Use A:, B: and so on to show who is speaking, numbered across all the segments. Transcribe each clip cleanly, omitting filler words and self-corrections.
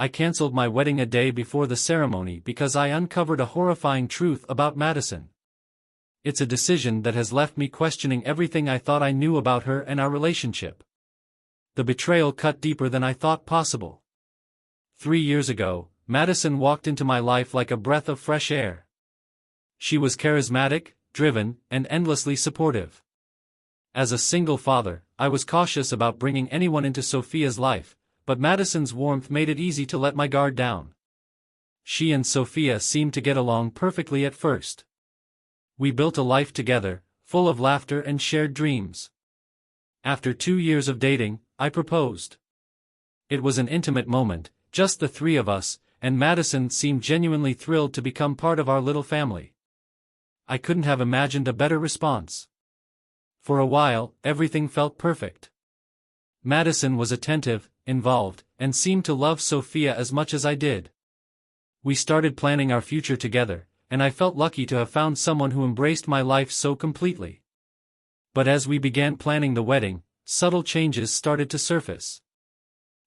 A: I canceled my wedding a day before the ceremony because I uncovered a horrifying truth about Madison. It's a decision that has left me questioning everything I thought I knew about her and our relationship. The betrayal cut deeper than I thought possible. 3 years ago, Madison walked into my life like a breath of fresh air. She was charismatic, driven, and endlessly supportive. As a single father, I was cautious about bringing anyone into Sophia's life, but Madison's warmth made it easy to let my guard down. She and Sophia seemed to get along perfectly at first. We built a life together, full of laughter and shared dreams. After 2 years of dating, I proposed. It was an intimate moment, just the three of us, and Madison seemed genuinely thrilled to become part of our little family. I couldn't have imagined a better response. For a while, everything felt perfect. Madison was attentive, involved, and seemed to love Sophia as much as I did. We started planning our future together, and I felt lucky to have found someone who embraced my life so completely. But as we began planning the wedding, subtle changes started to surface.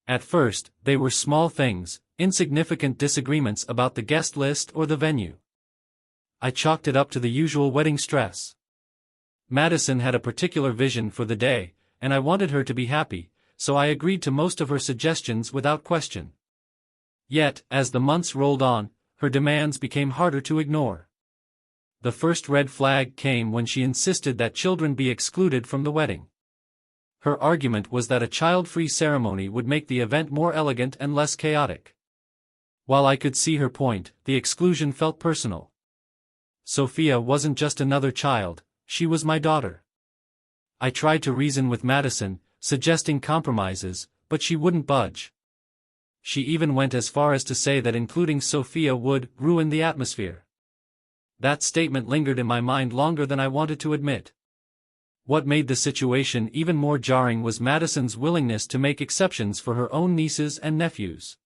A: At first, they were small things, insignificant disagreements about the guest list or the venue. I chalked it up to the usual wedding stress. Madison had a particular vision for the day, and I wanted her to be happy, so I agreed to most of her suggestions without question. Yet, as the months rolled on, her demands became harder to ignore. The first red flag came when she insisted that children be excluded from the wedding. Her argument was that a child-free ceremony would make the event more elegant and less chaotic. While I could see her point, the exclusion felt personal. Sophia wasn't just another child, she was my daughter. I tried to reason with Madison, suggesting compromises, but she wouldn't budge. She even went as far as to say that including Sophia would ruin the atmosphere. That statement lingered in my mind longer than I wanted to admit. What made the situation even more jarring was Madison's willingness to make exceptions for her own nieces and nephews.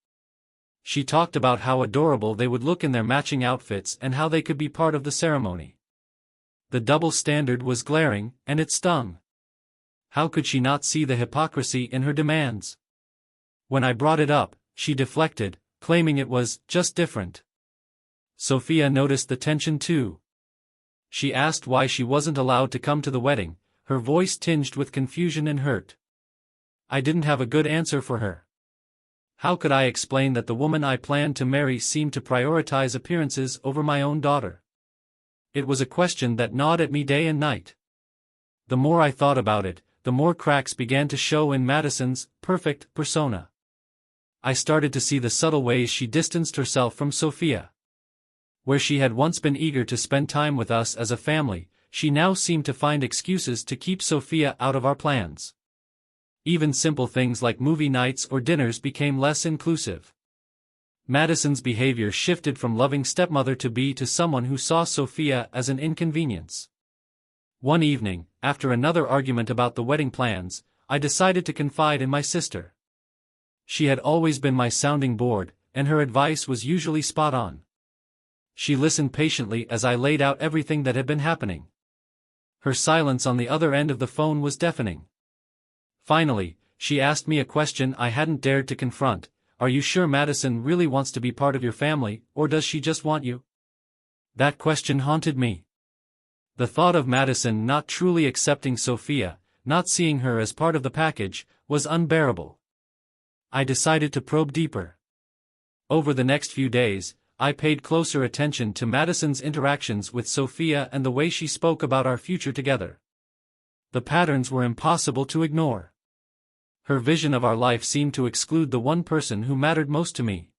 A: She talked about how adorable they would look in their matching outfits and how they could be part of the ceremony. The double standard was glaring, and it stung. How could she not see the hypocrisy in her demands? When I brought it up, she deflected, claiming it was just different. Sophia noticed the tension too. She asked why she wasn't allowed to come to the wedding, her voice tinged with confusion and hurt. I didn't have a good answer for her. How could I explain that the woman I planned to marry seemed to prioritize appearances over my own daughter? It was a question that gnawed at me day and night. The more I thought about it, the more cracks began to show in Madison's perfect persona. I started to see the subtle ways she distanced herself from Sophia. Where she had once been eager to spend time with us as a family, she now seemed to find excuses to keep Sophia out of our plans. Even simple things like movie nights or dinners became less inclusive. Madison's behavior shifted from loving stepmother to someone who saw Sophia as an inconvenience. One evening, after another argument about the wedding plans, I decided to confide in my sister. She had always been my sounding board, and her advice was usually spot on. She listened patiently as I laid out everything that had been happening. Her silence on the other end of the phone was deafening. Finally, she asked me a question I hadn't dared to confront. Are you sure Madison really wants to be part of your family, or does she just want you? That question haunted me. The thought of Madison not truly accepting Sophia, not seeing her as part of the package, was unbearable. I decided to probe deeper. Over the next few days, I paid closer attention to Madison's interactions with Sophia and the way she spoke about our future together. The patterns were impossible to ignore. Her vision of our life seemed to exclude the one person who mattered most to me.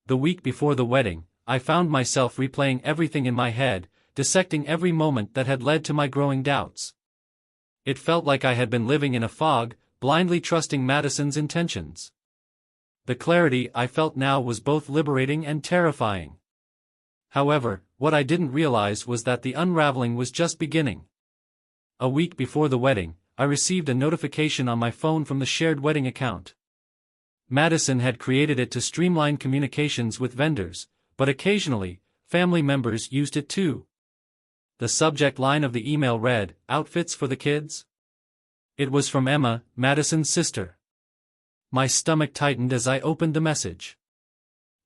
A: The week before the wedding, I found myself replaying everything in my head, dissecting every moment that had led to my growing doubts. It felt like I had been living in a fog, blindly trusting Madison's intentions. The clarity I felt now was both liberating and terrifying. However, what I didn't realize was that the unraveling was just beginning. A week before the wedding, I received a notification on my phone from the shared wedding account. Madison had created it to streamline communications with vendors, but occasionally, family members used it too. The subject line of the email read, "Outfits for the kids?" It was from Emma, Madison's sister. My stomach tightened as I opened the message.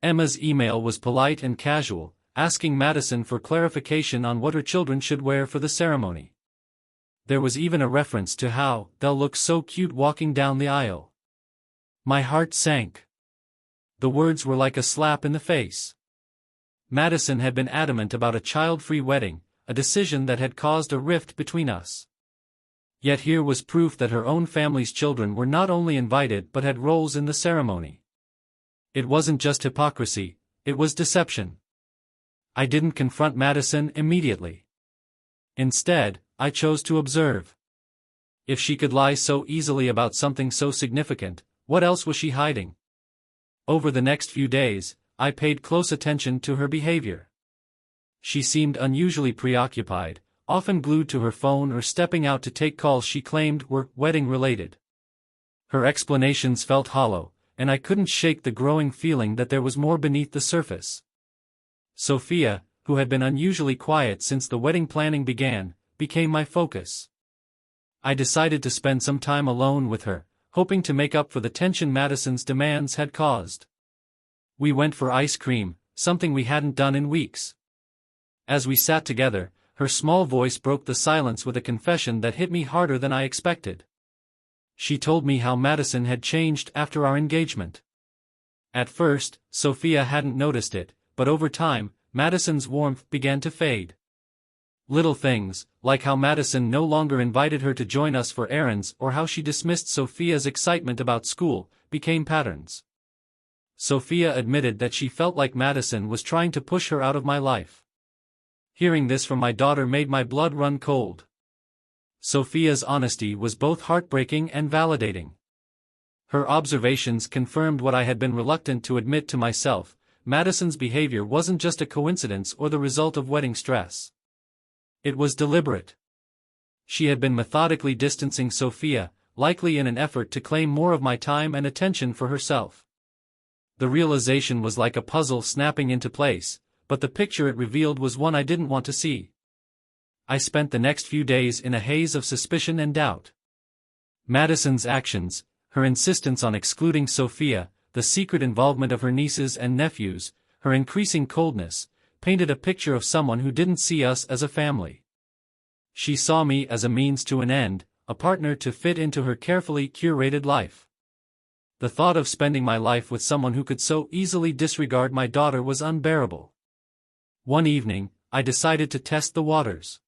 A: Emma's email was polite and casual, asking Madison for clarification on what her children should wear for the ceremony. There was even a reference to how they'll look so cute walking down the aisle. My heart sank. The words were like a slap in the face. Madison had been adamant about a child-free wedding, a decision that had caused a rift between us. Yet here was proof that her own family's children were not only invited but had roles in the ceremony. It wasn't just hypocrisy, it was deception. I didn't confront Madison immediately. Instead, I chose to observe. If she could lie so easily about something so significant, what else was she hiding? Over the next few days, I paid close attention to her behavior. She seemed unusually preoccupied, often glued to her phone or stepping out to take calls she claimed were wedding-related. Her explanations felt hollow, and I couldn't shake the growing feeling that there was more beneath the surface. Sophia, who had been unusually quiet since the wedding planning began, became my focus. I decided to spend some time alone with her, hoping to make up for the tension Madison's demands had caused. We went for ice cream, something we hadn't done in weeks. As we sat together, her small voice broke the silence with a confession that hit me harder than I expected. She told me how Madison had changed after our engagement. At first, Sophia hadn't noticed it, but over time, Madison's warmth began to fade. Little things, like how Madison no longer invited her to join us for errands or how she dismissed Sophia's excitement about school, became patterns. Sophia admitted that she felt like Madison was trying to push her out of my life. Hearing this from my daughter made my blood run cold. Sophia's honesty was both heartbreaking and validating. Her observations confirmed what I had been reluctant to admit to myself: Madison's behavior wasn't just a coincidence or the result of wedding stress. It was deliberate. She had been methodically distancing Sophia, likely in an effort to claim more of my time and attention for herself. The realization was like a puzzle snapping into place, but the picture it revealed was one I didn't want to see. I spent the next few days in a haze of suspicion and doubt. Madison's actions, her insistence on excluding Sophia, the secret involvement of her nieces and nephews, her increasing coldness, painted a picture of someone who didn't see us as a family. She saw me as a means to an end, a partner to fit into her carefully curated life. The thought of spending my life with someone who could so easily disregard my daughter was unbearable. One evening, I decided to test the waters.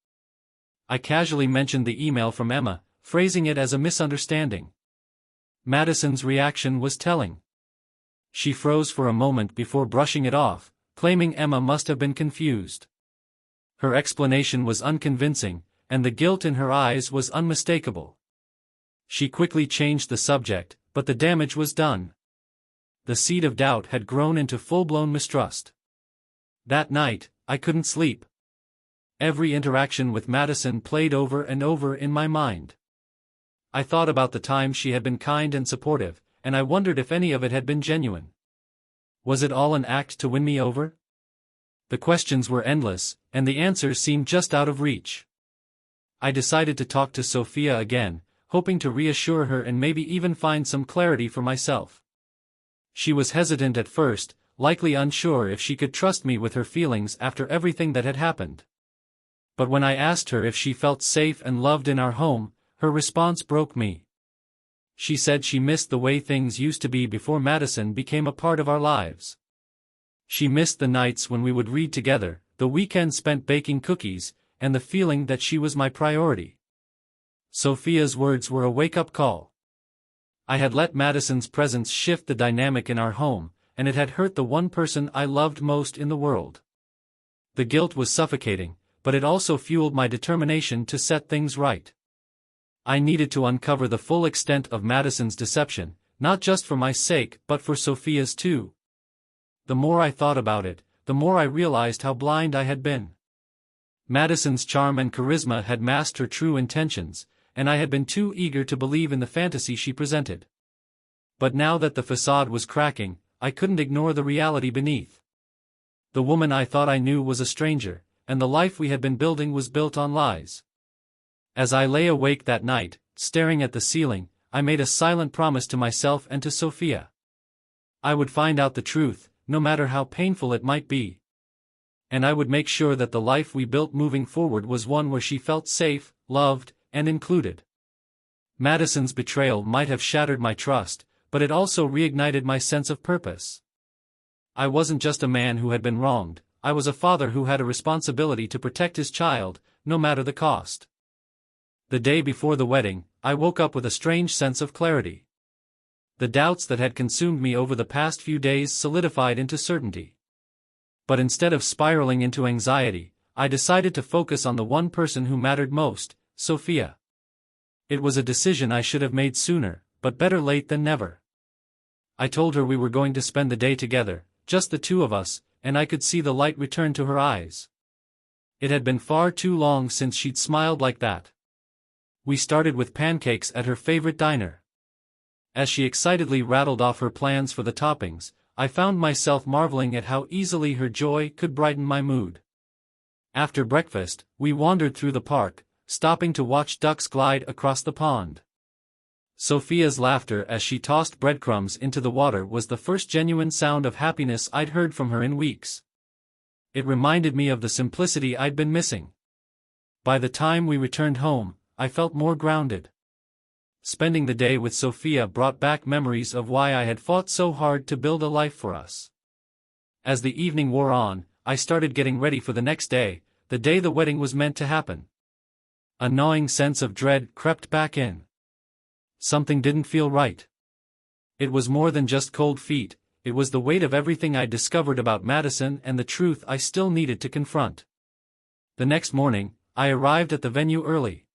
A: I casually mentioned the email from Emma, phrasing it as a misunderstanding. Madison's reaction was telling. She froze for a moment before brushing it off, claiming Emma must have been confused. Her explanation was unconvincing, and the guilt in her eyes was unmistakable. She quickly changed the subject, but the damage was done. The seed of doubt had grown into full-blown mistrust. That night, I couldn't sleep. Every interaction with Madison played over and over in my mind. I thought about the times she had been kind and supportive, and I wondered if any of it had been genuine. Was it all an act to win me over? The questions were endless, and the answers seemed just out of reach. I decided to talk to Sophia again, hoping to reassure her and maybe even find some clarity for myself. She was hesitant at first, likely unsure if she could trust me with her feelings after everything that had happened. But when I asked her if she felt safe and loved in our home, her response broke me. She said she missed the way things used to be before Madison became a part of our lives. She missed the nights when we would read together, the weekends spent baking cookies, and the feeling that she was my priority. Sophia's words were a wake-up call. I had let Madison's presence shift the dynamic in our home, and it had hurt the one person I loved most in the world. The guilt was suffocating, but it also fueled my determination to set things right. I needed to uncover the full extent of Madison's deception, not just for my sake but for Sophia's too. The more I thought about it, the more I realized how blind I had been. Madison's charm and charisma had masked her true intentions, and I had been too eager to believe in the fantasy she presented. But now that the facade was cracking, I couldn't ignore the reality beneath. The woman I thought I knew was a stranger, and the life we had been building was built on lies. As I lay awake that night, staring at the ceiling, I made a silent promise to myself and to Sophia. I would find out the truth, no matter how painful it might be. And I would make sure that the life we built moving forward was one where she felt safe, loved, and included. Madison's betrayal might have shattered my trust, but it also reignited my sense of purpose. I wasn't just a man who had been wronged, I was a father who had a responsibility to protect his child, no matter the cost. The day before the wedding, I woke up with a strange sense of clarity. The doubts that had consumed me over the past few days solidified into certainty. But instead of spiraling into anxiety, I decided to focus on the one person who mattered most, Sophia. It was a decision I should have made sooner, but better late than never. I told her we were going to spend the day together, just the two of us, and I could see the light return to her eyes. It had been far too long since she'd smiled like that. We started with pancakes at her favorite diner. As she excitedly rattled off her plans for the toppings, I found myself marveling at how easily her joy could brighten my mood. After breakfast, we wandered through the park, stopping to watch ducks glide across the pond. Sophia's laughter as she tossed breadcrumbs into the water was the first genuine sound of happiness I'd heard from her in weeks. It reminded me of the simplicity I'd been missing. By the time we returned home, I felt more grounded. Spending the day with Sophia brought back memories of why I had fought so hard to build a life for us. As the evening wore on, I started getting ready for the next day, the day the wedding was meant to happen. A gnawing sense of dread crept back in. Something didn't feel right. It was more than just cold feet, it was the weight of everything I'd discovered about Madison and the truth I still needed to confront. The next morning, I arrived at the venue early.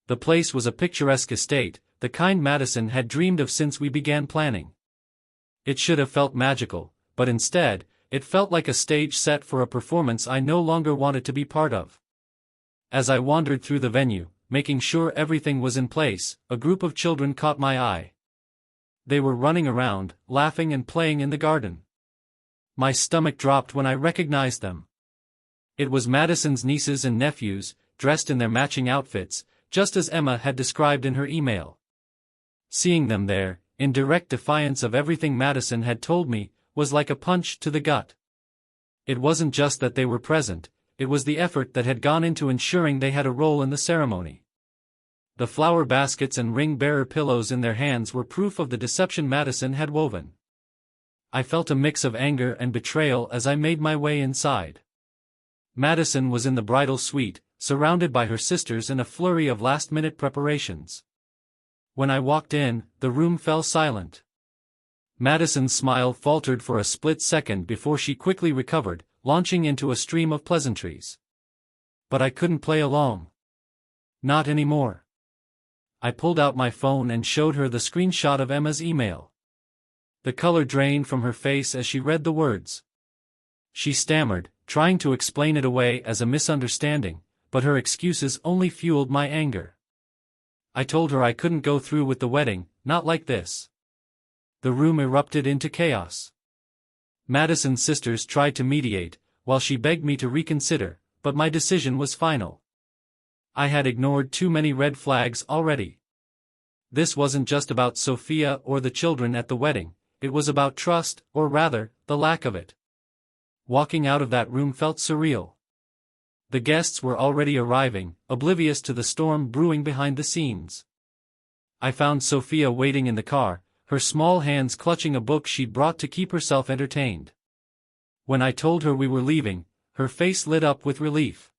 A: The place was a picturesque estate, the kind Madison had dreamed of since we began planning. It should have felt magical, but instead, it felt like a stage set for a performance I no longer wanted to be part of. As I wandered through the venue, making sure everything was in place, a group of children caught my eye. They were running around, laughing and playing in the garden. My stomach dropped when I recognized them. It was Madison's nieces and nephews, dressed in their matching outfits, just as Emma had described in her email. Seeing them there, in direct defiance of everything Madison had told me, was like a punch to the gut. It wasn't just that they were present, it was the effort that had gone into ensuring they had a role in the ceremony. The flower baskets and ring-bearer pillows in their hands were proof of the deception Madison had woven. I felt a mix of anger and betrayal as I made my way inside. Madison was in the bridal suite, surrounded by her sisters in a flurry of last-minute preparations. When I walked in, the room fell silent. Madison's smile faltered for a split second before she quickly recovered, launching into a stream of pleasantries. But I couldn't play along. Not anymore. I pulled out my phone and showed her the screenshot of Emma's email. The color drained from her face as she read the words. She stammered, trying to explain it away as a misunderstanding, but her excuses only fueled my anger. I told her I couldn't go through with the wedding, not like this. The room erupted into chaos. Madison's sisters tried to mediate, while she begged me to reconsider, but my decision was final. I had ignored too many red flags already. This wasn't just about Sophia or the children at the wedding, it was about trust, or rather, the lack of it. Walking out of that room felt surreal. The guests were already arriving, oblivious to the storm brewing behind the scenes. I found Sophia waiting in the car, her small hands clutching a book she'd brought to keep herself entertained. When I told her we were leaving, her face lit up with relief.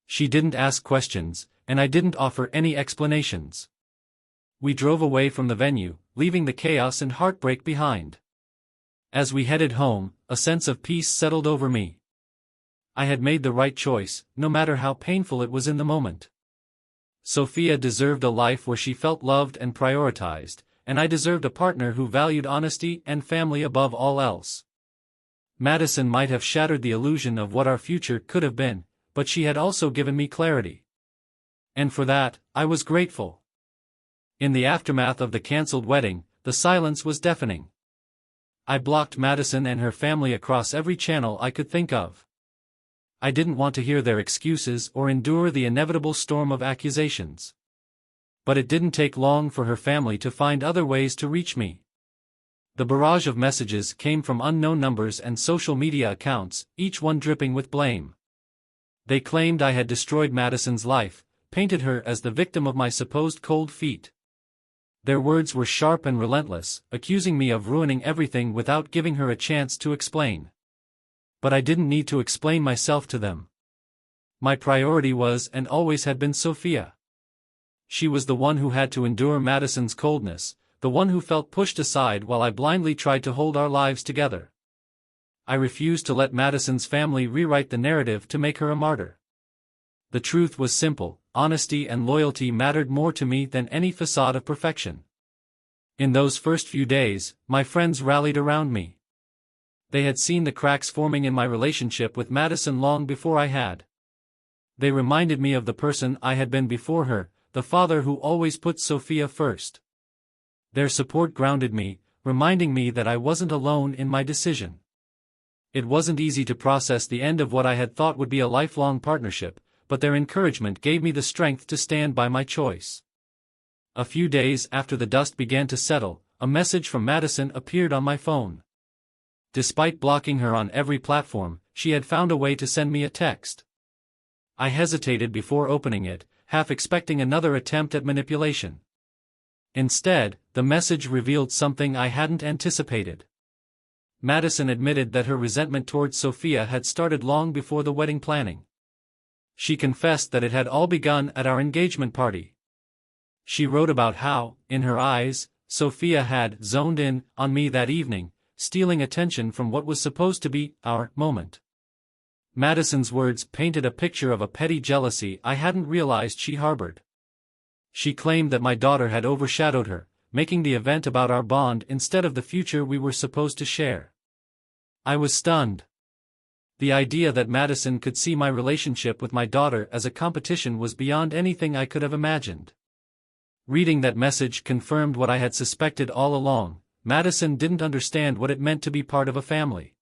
A: She didn't ask questions, and I didn't offer any explanations. We drove away from the venue, leaving the chaos and heartbreak behind. As we headed home, a sense of peace settled over me. I had made the right choice, no matter how painful it was in the moment. Sophia deserved a life where she felt loved and prioritized, and I deserved a partner who valued honesty and family above all else. Madison might have shattered the illusion of what our future could have been, but she had also given me clarity. And for that, I was grateful. In the aftermath of the cancelled wedding, the silence was deafening. I blocked Madison and her family across every channel I could think of. I didn't want to hear their excuses or endure the inevitable storm of accusations. But it didn't take long for her family to find other ways to reach me. The barrage of messages came from unknown numbers and social media accounts, each one dripping with blame. They claimed I had destroyed Madison's life, painted her as the victim of my supposed cold feet. Their words were sharp and relentless, accusing me of ruining everything without giving her a chance to explain. But I didn't need to explain myself to them. My priority was and always had been Sophia. She was the one who had to endure Madison's coldness, the one who felt pushed aside while I blindly tried to hold our lives together. I refused to let Madison's family rewrite the narrative to make her a martyr. The truth was simple: honesty and loyalty mattered more to me than any facade of perfection. In those first few days, my friends rallied around me. They had seen the cracks forming in my relationship with Madison long before I had. They reminded me of the person I had been before her, the father who always put Sophia first. Their support grounded me, reminding me that I wasn't alone in my decision. It wasn't easy to process the end of what I had thought would be a lifelong partnership, but their encouragement gave me the strength to stand by my choice. A few days after the dust began to settle, a message from Madison appeared on my phone. Despite blocking her on every platform, she had found a way to send me a text. I hesitated before opening it, half expecting another attempt at manipulation. Instead, the message revealed something I hadn't anticipated. Madison admitted that her resentment towards Sophia had started long before the wedding planning. She confessed that it had all begun at our engagement party. She wrote about how, in her eyes, Sophia had zoned in on me that evening, stealing attention from what was supposed to be our moment. Madison's words painted a picture of a petty jealousy I hadn't realized she harbored. She claimed that my daughter had overshadowed her, making the event about our bond instead of the future we were supposed to share. I was stunned. The idea that Madison could see my relationship with my daughter as a competition was beyond anything I could have imagined. Reading that message confirmed what I had suspected all along: Madison didn't understand what it meant to be part of a family.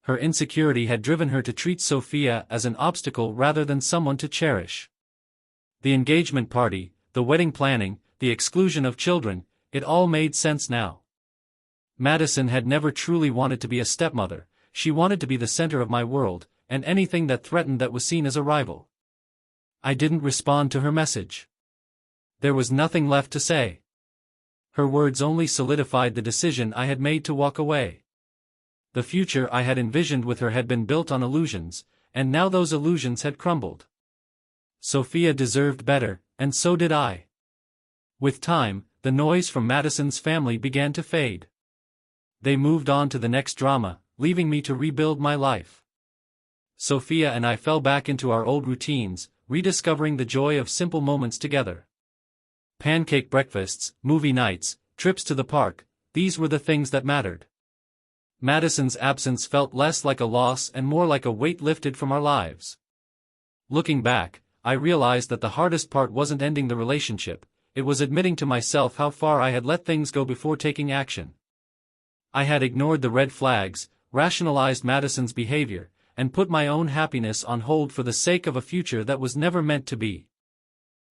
A: Her insecurity had driven her to treat Sophia as an obstacle rather than someone to cherish. The engagement party, the wedding planning, the exclusion of children, it all made sense now. Madison had never truly wanted to be a stepmother. She wanted to be the center of my world, and anything that threatened that was seen as a rival. I didn't respond to her message. There was nothing left to say. Her words only solidified the decision I had made to walk away. The future I had envisioned with her had been built on illusions, and now those illusions had crumbled. Sophia deserved better, and so did I. With time, the noise from Madison's family began to fade. They moved on to the next drama, leaving me to rebuild my life. Sophia and I fell back into our old routines, rediscovering the joy of simple moments together. Pancake breakfasts, movie nights, trips to the park, these were the things that mattered. Madison's absence felt less like a loss and more like a weight lifted from our lives. Looking back, I realized that the hardest part wasn't ending the relationship, it was admitting to myself how far I had let things go before taking action. I had ignored the red flags, rationalized Madison's behavior, and put my own happiness on hold for the sake of a future that was never meant to be.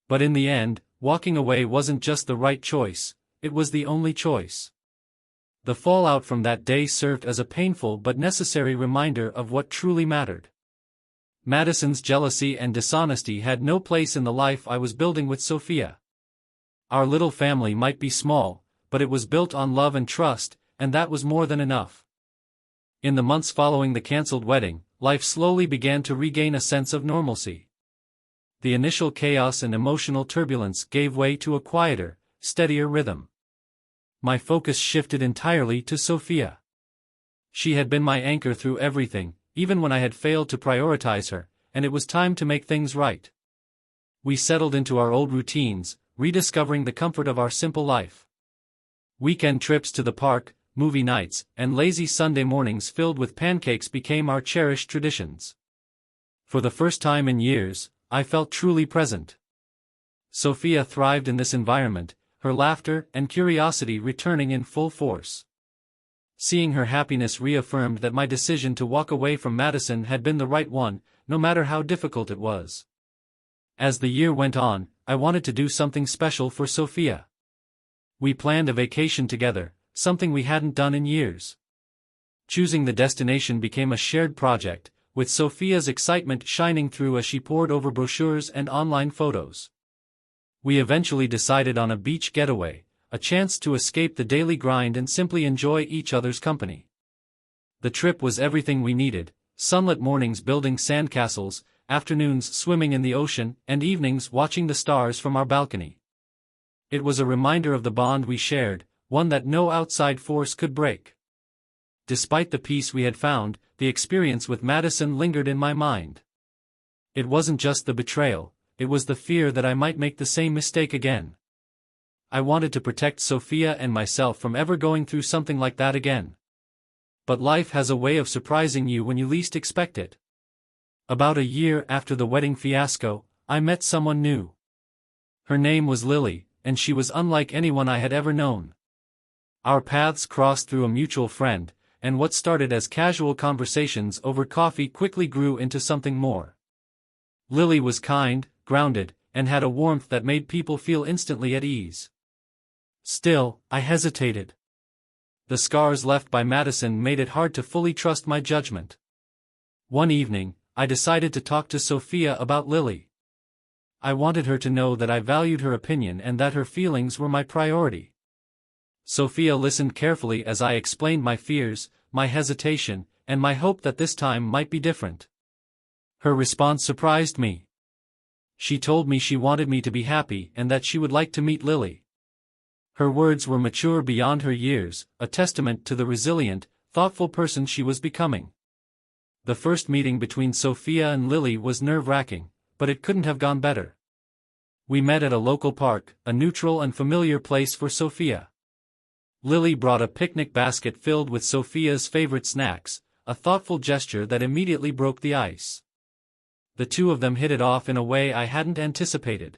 A: But in the end, walking away wasn't just the right choice, it was the only choice. The fallout from that day served as a painful but necessary reminder of what truly mattered. Madison's jealousy and dishonesty had no place in the life I was building with Sophia. Our little family might be small, but it was built on love and trust, and that was more than enough. In the months following the cancelled wedding, life slowly began to regain a sense of normalcy. The initial chaos and emotional turbulence gave way to a quieter, steadier rhythm. My focus shifted entirely to Sophia. She had been my anchor through everything, even when I had failed to prioritize her, and it was time to make things right. We settled into our old routines, rediscovering the comfort of our simple life. Weekend trips to the park, movie nights, and lazy Sunday mornings filled with pancakes became our cherished traditions. For the first time in years, I felt truly present. Sophia thrived in this environment, her laughter and curiosity returning in full force. Seeing her happiness reaffirmed that my decision to walk away from Madison had been the right one, no matter how difficult it was. As the year went on, I wanted to do something special for Sophia. We planned a vacation together, something we hadn't done in years. Choosing the destination became a shared project, with Sophia's excitement shining through as she pored over brochures and online photos. We eventually decided on a beach getaway, a chance to escape the daily grind and simply enjoy each other's company. The trip was everything we needed: sunlit mornings building sandcastles, afternoons swimming in the ocean, and evenings watching the stars from our balcony. It was a reminder of the bond we shared, one that no outside force could break. Despite the peace we had found, the experience with Madison lingered in my mind. It wasn't just the betrayal, it was the fear that I might make the same mistake again. I wanted to protect Sophia and myself from ever going through something like that again. But life has a way of surprising you when you least expect it. About a year after the wedding fiasco, I met someone new. Her name was Lily, and she was unlike anyone I had ever known. Our paths crossed through a mutual friend, and what started as casual conversations over coffee quickly grew into something more. Lily was kind, grounded, and had a warmth that made people feel instantly at ease. Still, I hesitated. The scars left by Madison made it hard to fully trust my judgment. One evening, I decided to talk to Sophia about Lily. I wanted her to know that I valued her opinion and that her feelings were my priority. Sophia listened carefully as I explained my fears, my hesitation, and my hope that this time might be different. Her response surprised me. She told me she wanted me to be happy and that she would like to meet Lily. Her words were mature beyond her years, a testament to the resilient, thoughtful person she was becoming. The first meeting between Sophia and Lily was nerve-wracking, but it couldn't have gone better. We met at a local park, a neutral and familiar place for Sophia. Lily brought a picnic basket filled with Sophia's favorite snacks, a thoughtful gesture that immediately broke the ice. The two of them hit it off in a way I hadn't anticipated.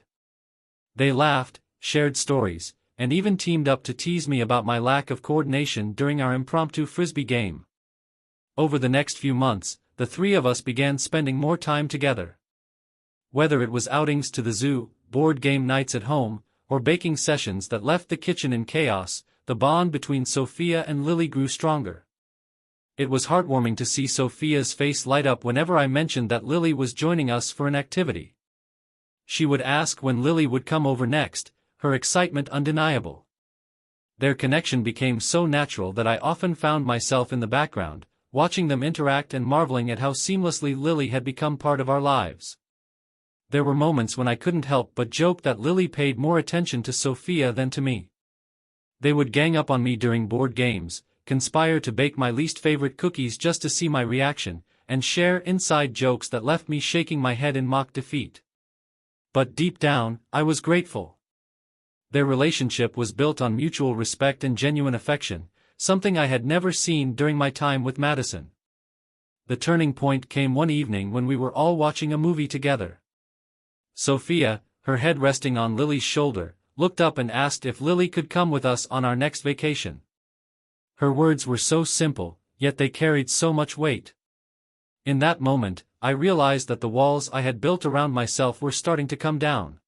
A: They laughed, shared stories, and even teamed up to tease me about my lack of coordination during our impromptu frisbee game. Over the next few months, the three of us began spending more time together. Whether it was outings to the zoo, board game nights at home, or baking sessions that left the kitchen in chaos, the bond between Sophia and Lily grew stronger. It was heartwarming to see Sophia's face light up whenever I mentioned that Lily was joining us for an activity. She would ask when Lily would come over next, her excitement undeniable. Their connection became so natural that I often found myself in the background, watching them interact and marveling at how seamlessly Lily had become part of our lives. There were moments when I couldn't help but joke that Lily paid more attention to Sophia than to me. They would gang up on me during board games, conspire to bake my least favorite cookies just to see my reaction, and share inside jokes that left me shaking my head in mock defeat. But deep down, I was grateful. Their relationship was built on mutual respect and genuine affection, something I had never seen during my time with Madison. The turning point came one evening when we were all watching a movie together. Sophia, her head resting on Lily's shoulder, looked up and asked if Lily could come with us on our next vacation. Her words were so simple, yet they carried so much weight. In that moment, I realized that the walls I had built around myself were starting to come down.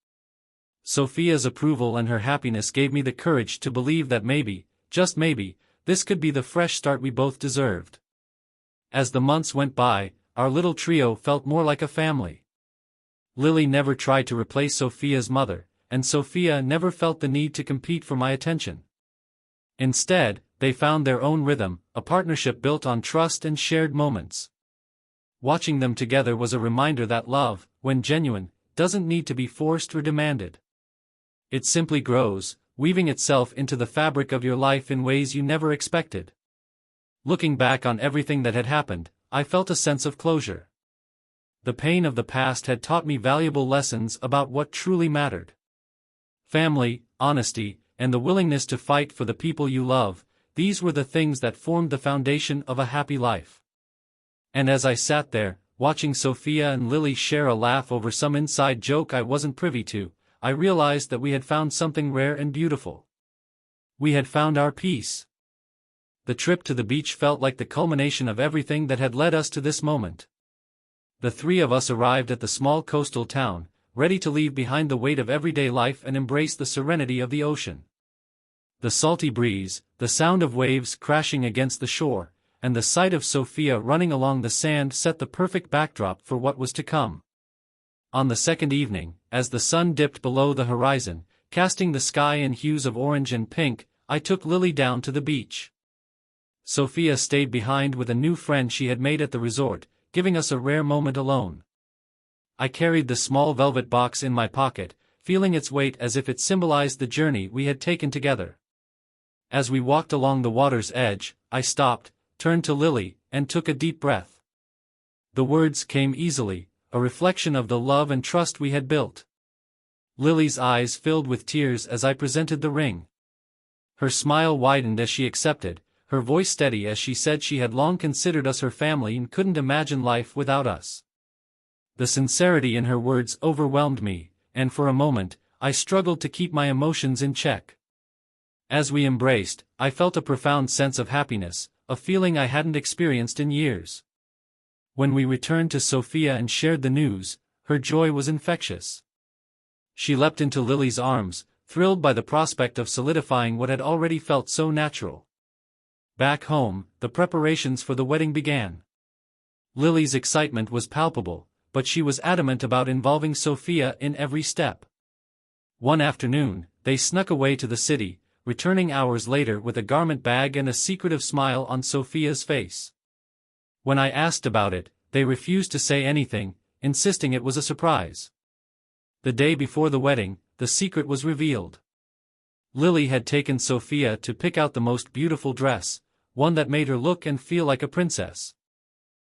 A: Sophia's approval and her happiness gave me the courage to believe that maybe, just maybe, this could be the fresh start we both deserved. As the months went by, our little trio felt more like a family. Lily never tried to replace Sophia's mother, and Sophia never felt the need to compete for my attention. Instead, they found their own rhythm, a partnership built on trust and shared moments. Watching them together was a reminder that love, when genuine, doesn't need to be forced or demanded. It simply grows, weaving itself into the fabric of your life in ways you never expected. Looking back on everything that had happened, I felt a sense of closure. The pain of the past had taught me valuable lessons about what truly mattered. Family, honesty, and the willingness to fight for the people you love, these were the things that formed the foundation of a happy life. And as I sat there, watching Sophia and Lily share a laugh over some inside joke I wasn't privy to, I realized that we had found something rare and beautiful. We had found our peace. The trip to the beach felt like the culmination of everything that had led us to this moment. The three of us arrived at the small coastal town, ready to leave behind the weight of everyday life and embrace the serenity of the ocean. The salty breeze, the sound of waves crashing against the shore, and the sight of Sophia running along the sand set the perfect backdrop for what was to come. On the second evening, as the sun dipped below the horizon, casting the sky in hues of orange and pink, I took Lily down to the beach. Sophia stayed behind with a new friend she had made at the resort, giving us a rare moment alone. I carried the small velvet box in my pocket, feeling its weight as if it symbolized the journey we had taken together. As we walked along the water's edge, I stopped, turned to Lily, and took a deep breath. The words came easily, a reflection of the love and trust we had built. Lily's eyes filled with tears as I presented the ring. Her smile widened as she accepted, her voice steady as she said she had long considered us her family and couldn't imagine life without us. The sincerity in her words overwhelmed me, and for a moment, I struggled to keep my emotions in check. As we embraced, I felt a profound sense of happiness, a feeling I hadn't experienced in years. When we returned to Sophia and shared the news, her joy was infectious. She leapt into Lily's arms, thrilled by the prospect of solidifying what had already felt so natural. Back home, the preparations for the wedding began. Lily's excitement was palpable, but she was adamant about involving Sophia in every step. One afternoon, they snuck away to the city, returning hours later with a garment bag and a secretive smile on Sophia's face. When I asked about it, they refused to say anything, insisting it was a surprise. The day before the wedding, the secret was revealed. Lily had taken Sophia to pick out the most beautiful dress, one that made her look and feel like a princess.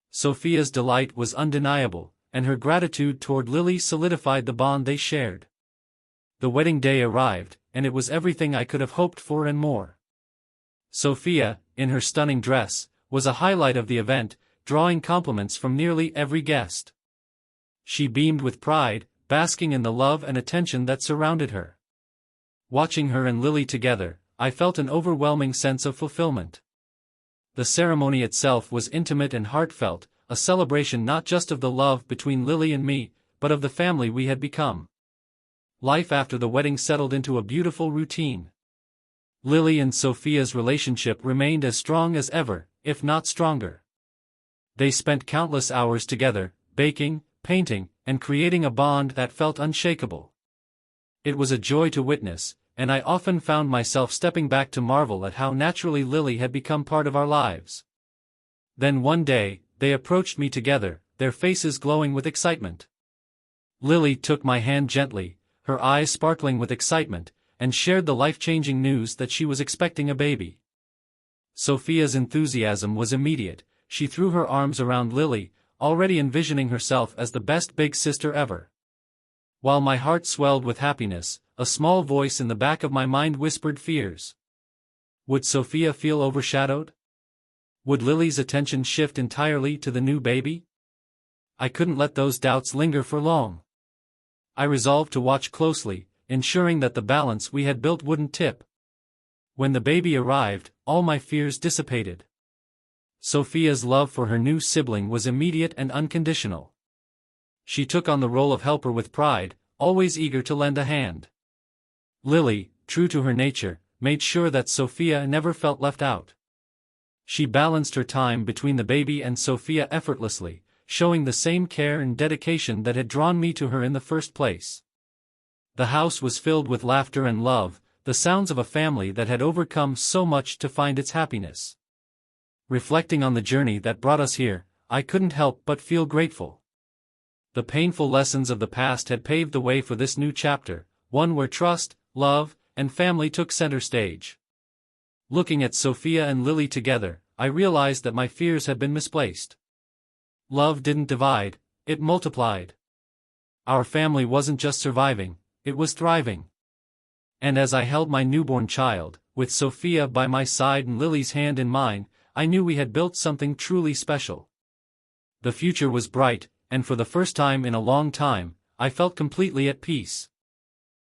A: Sophia's delight was undeniable, and her gratitude toward Lily solidified the bond they shared. The wedding day arrived, and it was everything I could have hoped for and more. Sophia, in her stunning dress, was a highlight of the event, drawing compliments from nearly every guest. She beamed with pride, basking in the love and attention that surrounded her. Watching her and Lily together, I felt an overwhelming sense of fulfillment. The ceremony itself was intimate and heartfelt, a celebration not just of the love between Lily and me, but of the family we had become. Life after the wedding settled into a beautiful routine. Lily and Sophia's relationship remained as strong as ever, if not stronger. They spent countless hours together, baking, painting, and creating a bond that felt unshakable. It was a joy to witness, and I often found myself stepping back to marvel at how naturally Lily had become part of our lives. Then one day, they approached me together, their faces glowing with excitement. Lily took my hand gently, her eyes sparkling with excitement, and shared the life-changing news that she was expecting a baby. Sophia's enthusiasm was immediate. She threw her arms around Lily, already envisioning herself as the best big sister ever. While my heart swelled with happiness, a small voice in the back of my mind whispered fears. Would Sophia feel overshadowed? Would Lily's attention shift entirely to the new baby? I couldn't let those doubts linger for long. I resolved to watch closely, ensuring that the balance we had built wouldn't tip. When the baby arrived, all my fears dissipated. Sophia's love for her new sibling was immediate and unconditional. She took on the role of helper with pride, always eager to lend a hand. Lily, true to her nature, made sure that Sophia never felt left out. She balanced her time between the baby and Sophia effortlessly, showing the same care and dedication that had drawn me to her in the first place. The house was filled with laughter and love, the sounds of a family that had overcome so much to find its happiness. Reflecting on the journey that brought us here, I couldn't help but feel grateful. The painful lessons of the past had paved the way for this new chapter, one where trust, love, and family took center stage. Looking at Sophia and Lily together, I realized that my fears had been misplaced. Love didn't divide, it multiplied. Our family wasn't just surviving, it was thriving. And as I held my newborn child, with Sophia by my side and Lily's hand in mine, I knew we had built something truly special. The future was bright, and for the first time in a long time, I felt completely at peace.